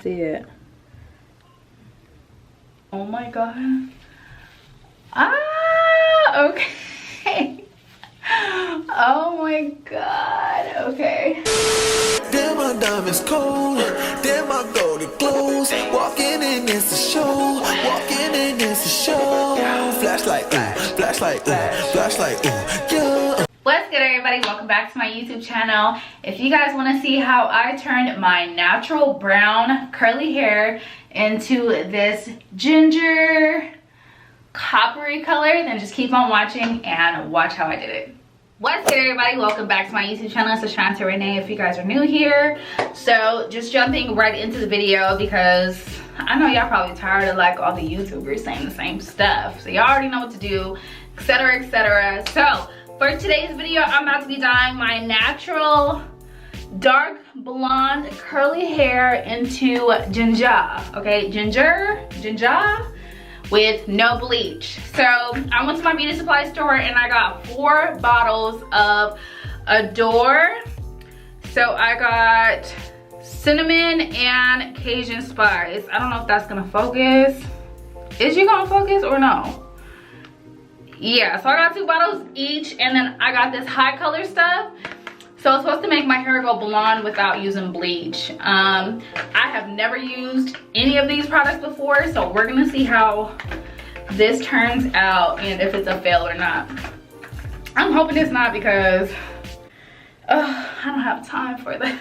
see it. Oh my god. Ah, okay. Oh my god, okay. Damn, my diamonds cold. Damn, my golden clothes. Walking in, it's a show. Walking in, it's a show. Flashlight, flashlight, flashlight, yeah. What's good, everybody? Welcome back to my YouTube channel. If you guys want to see how I turned my natural brown curly hair into this ginger coppery color, then just keep on watching and watch how I did it. What's good, everybody? Welcome back to my YouTube channel. It's Ashanterene if you guys are new here. So just jumping right into the video because I know y'all probably tired of like all the YouTubers saying the same stuff. So y'all already know what to do, etc, etc. So for today's video, I'm about to be dyeing my natural dark blonde curly hair into ginger. Okay, ginger with no bleach. So I went to my beauty supply store and I got 4 bottles of Adore. So I got cinnamon and Cajun spice. I don't know if that's gonna focus. Is you gonna focus or no? Yeah, so I got 2 bottles each, and then I got this high color stuff. So it's supposed to make my hair go blonde without using bleach. I have never used any of these products before, so we're gonna see how this turns out and if it's a fail or not. I'm hoping it's not because I don't have time for that.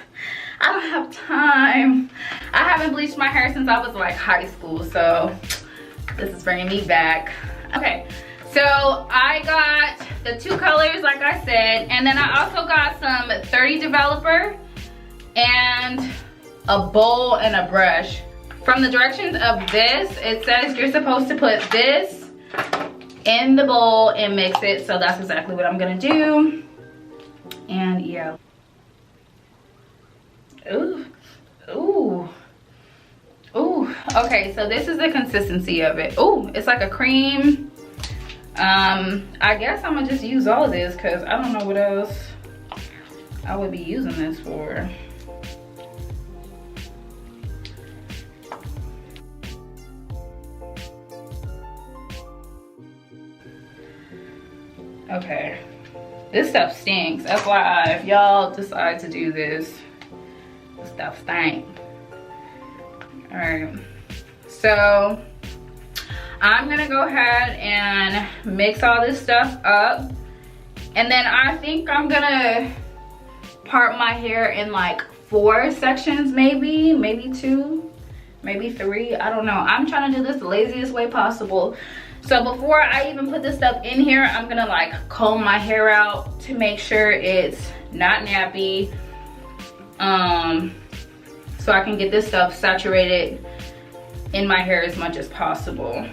I don't have time. I haven't bleached my hair since I was like high school, so this is bringing me back. Okay. So I got the 2 colors like I said, and then I also got some 30 developer and a bowl and a brush. From the directions of this, it says you're supposed to put this in the bowl and mix it, so that's exactly what I'm gonna do. And yeah. Ooh, ooh, ooh. Okay, so this is the consistency of it. Ooh, it's like a cream. I guess I'm gonna just use all of this because I don't know what else I would be using this for. Okay, this stuff stinks. FYI, if y'all decide to do this stuff stinks. All right, so I'm gonna go ahead and mix all this stuff up, and then I think I'm gonna part my hair in like 4 sections, maybe 2, maybe 3. I don't know. I'm trying to do this the laziest way possible. So before I even put this stuff in here, I'm gonna like comb my hair out to make sure it's not nappy, so I can get this stuff saturated in my hair as much as possible.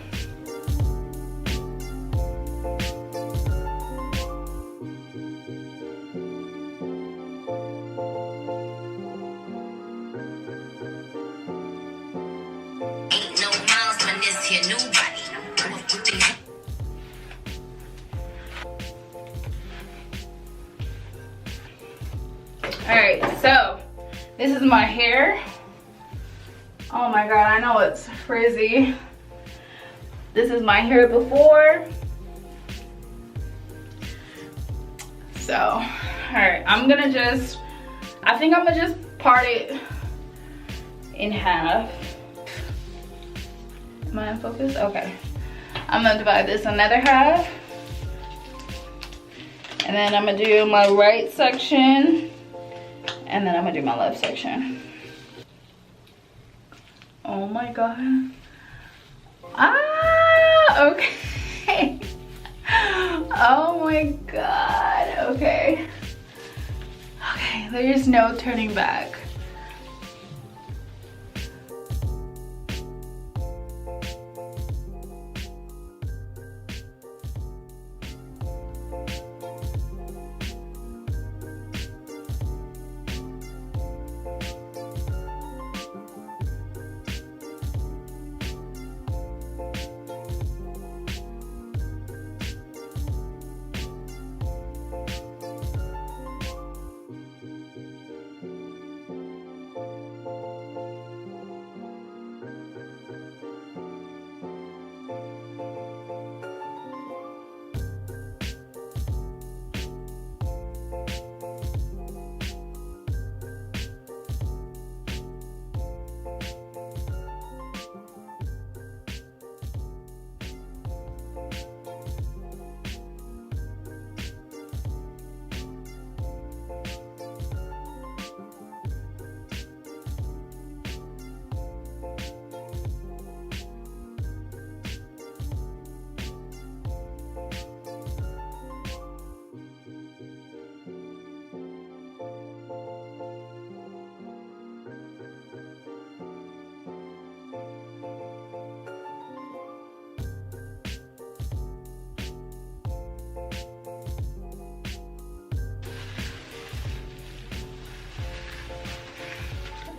Alright, so this is my hair. Oh my god, I know it's frizzy. This is my hair before. So, alright, I think I'm gonna just part it in half. Am I in focus? Okay. I'm gonna divide this another half. And then I'm gonna do my right section. And then I'm gonna do my left section. Oh my god. Ah, okay. Oh my god, okay. Okay, there's no turning back.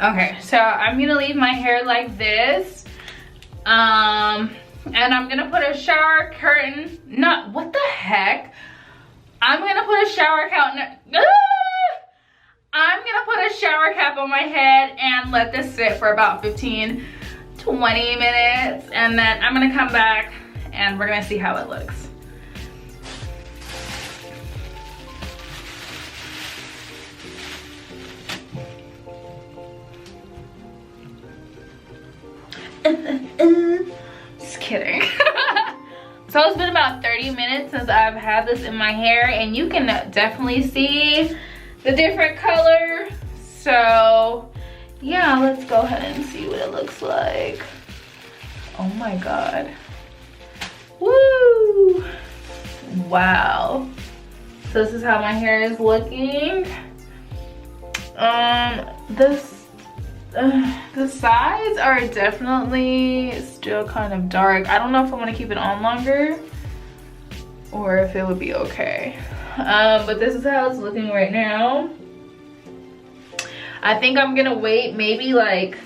Okay, so I'm gonna leave my hair like this. And I'm gonna put a shower curtain. Not, what the heck? I'm gonna put a shower curtain. I'm gonna put a shower cap on my head and let this sit for about 15-20 minutes, and then I'm gonna come back and we're gonna see how it looks. Just kidding. So it's been about 30 minutes since I've had this in my hair, and you can definitely see the different color. So yeah, let's go ahead and see what it looks like. Oh my god. Woo! Wow. So this is how my hair is looking. The sides are definitely still kind of dark. I don't know if I want to keep it on longer or if it would be okay. But this is how it's looking right now. I think I'm gonna wait maybe like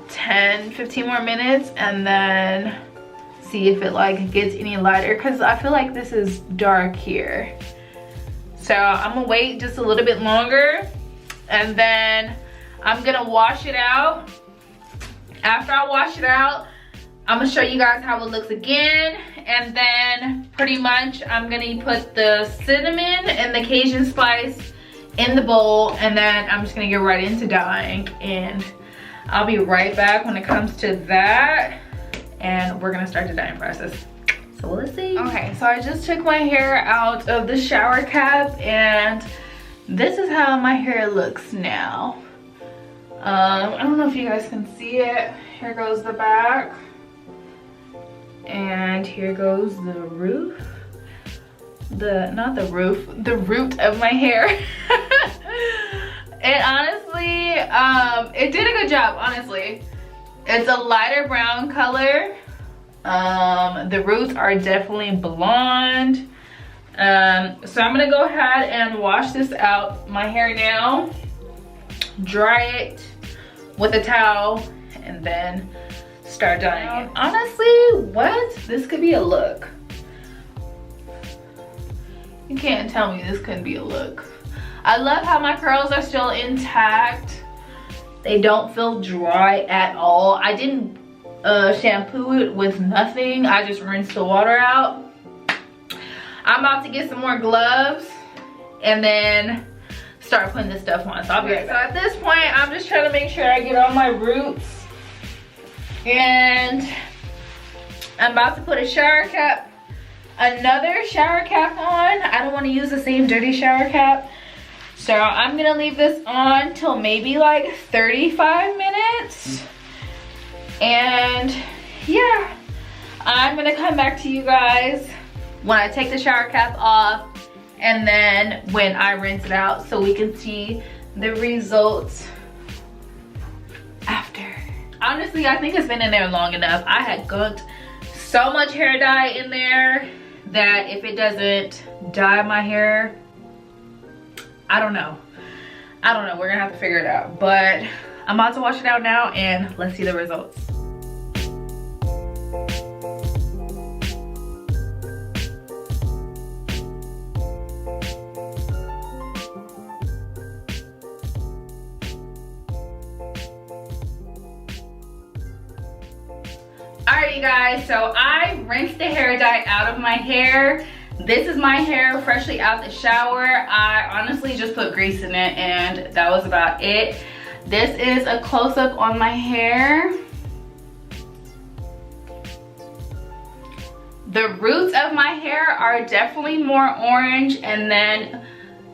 10-15 more minutes and then see if it like gets any lighter, because I feel like this is dark here. So I'm gonna wait just a little bit longer, and then I'm gonna wash it out. After I wash it out, I'm gonna show you guys how it looks again, and then pretty much I'm gonna put the cinnamon and the Cajun spice in the bowl, and then I'm just gonna get right into dyeing, and I'll be right back when it comes to that, and we're gonna start the dyeing process. So let's see. Okay, so I just took my hair out of the shower cap, and this is how my hair looks now. I don't know if you guys can see it. Here goes the back, and here goes the roof. The root of my hair. And honestly, it did a good job, honestly. It's a lighter brown color. The roots are definitely blonde. So I'm gonna go ahead and wash this out, my hair now, dry it with a towel, and then start dyeing it. Honestly, what? This could be a look. You can't tell me this couldn't be a look. I love how my curls are still intact. They don't feel dry at all. I didn't shampoo it with nothing. I just rinsed the water out. I'm about to get some more gloves and then start putting this stuff on. So I'll be right back. So at this point, I'm just trying to make sure I get all my roots. And I'm about to put a shower cap, another shower cap on. I don't want to use the same dirty shower cap. So I'm gonna leave this on till maybe like 35 minutes. And yeah, I'm gonna come back to you guys when I take the shower cap off, and then when I rinse it out, so we can see the results after. Honestly, I think it's been in there long enough. I had cooked so much hair dye in there that if it doesn't dye my hair, I don't know. We're gonna have to figure it out. But I'm about to wash it out now, and let's see the results. Alright, you guys, so I rinsed the hair dye out of my hair. This is my hair freshly out the shower. I honestly just put grease in it, and that was about it. This is a close-up on my hair. The roots of my hair are definitely more orange, and then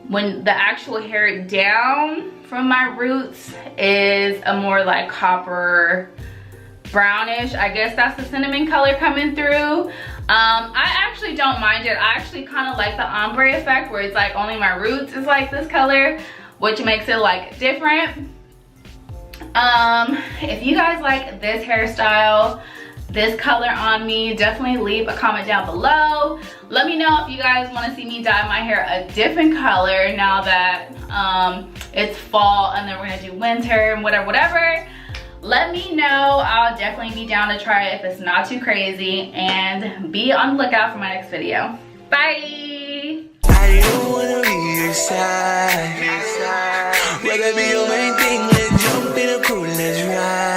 when the actual hair down from my roots is a more like copper brownish. I guess that's the cinnamon color coming through. I actually don't mind it. I actually kind of like the ombre effect, where it's like only my roots is like this color, which makes it like different. If you guys like this hairstyle, this color on me. Definitely leave a comment down below. Let me know if you guys want to see me dye my hair a different color now that it's fall and then we're gonna do winter and whatever. Let me know. I'll definitely be down to try it if it's not too crazy, and be on the lookout for my next video. Bye. I don't wanna be your side. Whether be your main thing, let's jump in a pool, let's ride.